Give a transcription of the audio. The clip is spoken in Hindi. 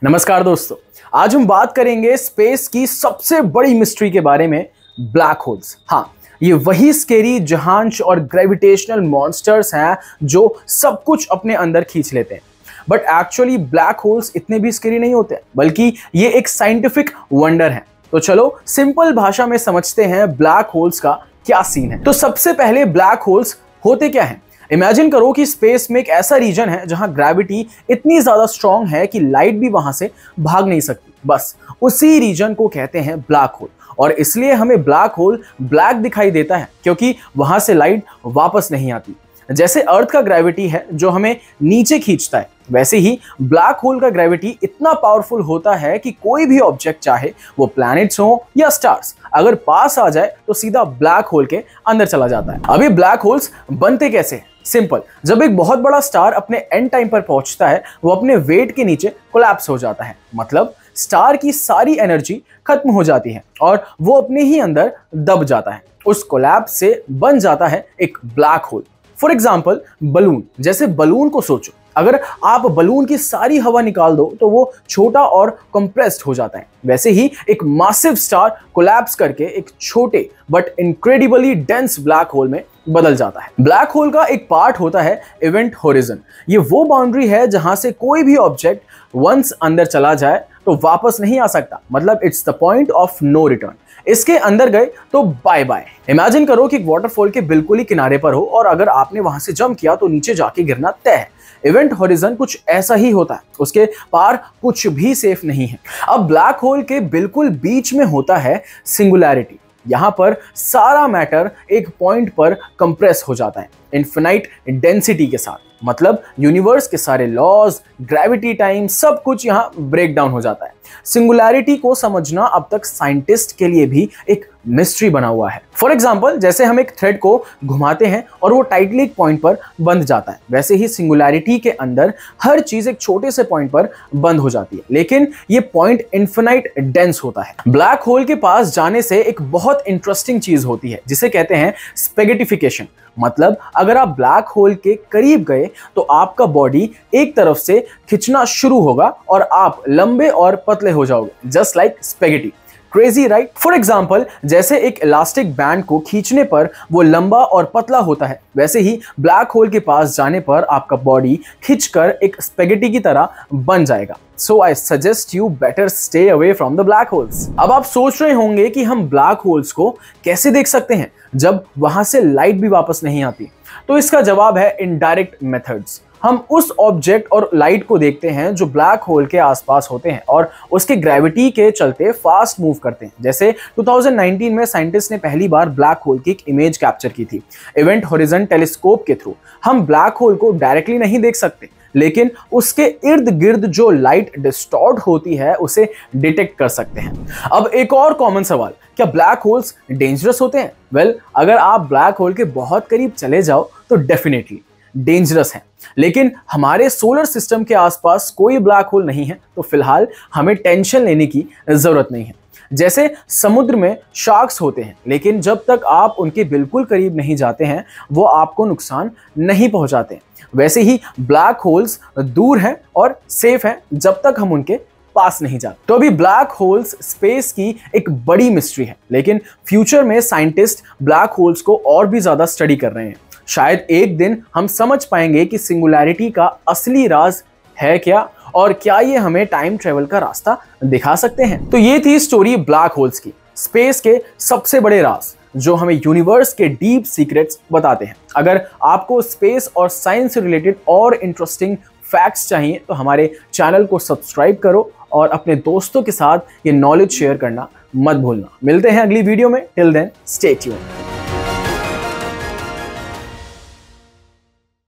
नमस्कार दोस्तों, आज हम बात करेंगे स्पेस की सबसे बड़ी मिस्ट्री के बारे में, ब्लैक होल्स। हाँ, ये वही स्केरी जहांश और ग्रेविटेशनल मॉन्स्टर्स हैं जो सब कुछ अपने अंदर खींच लेते हैं। बट एक्चुअली ब्लैक होल्स इतने भी स्केरी नहीं होते, बल्कि ये एक साइंटिफिक वंडर है। तो चलो सिंपल भाषा में समझते हैं ब्लैक होल्स का क्या सीन है। तो सबसे पहले ब्लैक होल्स होते क्या हैं? इमेजिन करो कि स्पेस में एक ऐसा रीजन है जहां ग्रेविटी इतनी ज्यादा स्ट्रांग है कि लाइट भी वहां से भाग नहीं सकती। बस उसी रीजन को कहते हैं ब्लैक होल, और इसलिए हमें ब्लैक होल ब्लैक दिखाई देता है क्योंकि वहां से लाइट वापस नहीं आती। जैसे अर्थ का ग्रेविटी है जो हमें नीचे खींचता है, वैसे ही ब्लैक होल का ग्रेविटी इतना पावरफुल होता है कि कोई भी ऑब्जेक्ट, चाहे वो प्लैनेट्स हो या स्टार्स, अगर पास आ जाए तो सीधा ब्लैक होल के अंदर चला जाता है। अभी ब्लैक होल्स बनते कैसे? सिंपल, जब एक बहुत बड़ा स्टार अपने एंड टाइम पर पहुंचता है, वो अपने वेट के नीचे कोलैप्स हो जाता है। मतलब स्टार की सारी एनर्जी खत्म हो जाती है और वो अपने ही अंदर दब जाता है। उस कोलैप्स से बन जाता है एक black hole. For example, balloon. जैसे बलून को सोचो, अगर आप बलून की सारी हवा निकाल दो तो वो छोटा और कंप्रेस्ड हो जाता है। वैसे ही एक मासिव स्टार कोलैप्स करके एक छोटे but incredibly dense black hole में बदल जाता है। ब्लैक होल का एक पार्ट होता है इवेंट होरिजन। ये वो बाउंड्री है जहां से कोई भी ऑब्जेक्ट वंस अंदर चला जाए तो वापस नहीं आ सकता। मतलब it's the point of no return. इसके अंदर गए तो बाय बाय। इमेजिन करो कि एक वाटरफॉल के बिल्कुल ही किनारे पर हो और अगर आपने वहां से जंप किया तो नीचे जाके गिरना तय है। इवेंट होरिजन कुछ ऐसा ही होता है, उसके पार कुछ भी सेफ नहीं है। अब ब्लैक होल के बिल्कुल बीच में होता है सिंगुलैरिटी। यहां पर सारा मैटर एक पॉइंट पर कंप्रेस हो जाता है इनफिनाइट डेंसिटी के साथ। मतलब यूनिवर्स के सारे लॉज, ग्रेविटी, टाइम, सब कुछ यहां ब्रेक डाउन हो जाता है। सिंगुलैरिटी को समझना अब तक साइंटिस्ट के लिए भी एक मिस्ट्री बना हुआ है। फॉर एग्जाम्पल, जैसे हम एक थ्रेड को घुमाते हैं और वो टाइटली एक पॉइंट पर बंध जाता है, वैसे ही सिंगुलैरिटी के अंदर हर चीज एक छोटे से पॉइंट पर बंद हो जाती है, लेकिन ये पॉइंट इनफिनाइट डेंस होता है। ब्लैक होल के पास जाने से एक बहुत इंटरेस्टिंग चीज होती है जिसे कहते हैं स्पेगेटिफिकेशन। मतलब अगर आप ब्लैक होल के करीब गए तो आपका बॉडी एक तरफ से खिंचना शुरू होगा और आप लंबे और पतले हो जाओगे, just like spaghetti. Crazy right? For example, जैसे एक इलास्टिक बैंड को खींचने पर वो लंबा और पतला होता है, वैसे ही ब्लैक होल के पास जाने पर आपका बॉडी खिंचकर एक स्पेगेटी की तरह बन जाएगा। So I suggest you better stay away from the black holes। अब आप सोच रहे होंगे कि हम ब्लैक होल्स को कैसे देख सकते हैं जब वहां से लाइट भी वापस नहीं आती। तो इसका जवाब है इनडायरेक्ट मेथड्स। हम उस ऑब्जेक्ट और लाइट को देखते हैं जो ब्लैक होल के आसपास होते हैं और उसके ग्रेविटी के चलते फास्ट मूव करते हैं। जैसे 2019 में साइंटिस्ट ने पहली बार ब्लैक होल की एक इमेज कैप्चर की थी इवेंट होरिजन टेलीस्कोप के थ्रू। हम ब्लैक होल को डायरेक्टली नहीं देख सकते, लेकिन उसके इर्द गिर्द जो लाइट डिस्टॉर्ट होती है उसे डिटेक्ट कर सकते हैं। अब एक और कॉमन सवाल, क्या ब्लैक होल्स डेंजरस होते हैं? वेल, अगर आप ब्लैक होल के बहुत करीब चले जाओ तो डेफिनेटली डेंजरस है, लेकिन हमारे सोलर सिस्टम के आसपास कोई ब्लैक होल नहीं है तो फिलहाल हमें टेंशन लेने की जरूरत नहीं है। जैसे समुद्र में शार्क्स होते हैं, लेकिन जब तक आप उनके बिल्कुल करीब नहीं जाते हैं वो आपको नुकसान नहीं पहुंचाते। वैसे ही ब्लैक होल्स दूर हैं और सेफ हैं जब तक हम उनके पास नहीं जाते। तो अभी ब्लैक होल्स स्पेस की एक बड़ी मिस्ट्री है, लेकिन फ्यूचर में साइंटिस्ट ब्लैक होल्स को और भी ज्यादा स्टडी कर रहे हैं। शायद एक दिन हम समझ पाएंगे कि सिंगुलैरिटी का असली राज है क्या, और क्या ये हमें टाइम ट्रेवल का रास्ता दिखा सकते हैं। तो ये थी स्टोरी ब्लैक होल्स की, स्पेस के सबसे बड़े राज जो हमें यूनिवर्स के डीप सीक्रेट्स बताते हैं। अगर आपको स्पेस और साइंस से रिलेटेड और इंटरेस्टिंग फैक्ट्स चाहिए तो हमारे चैनल को सब्सक्राइब करो और अपने दोस्तों के साथ ये नॉलेज शेयर करना मत भूलना। मिलते हैं अगली वीडियो में। Till then stay tuned.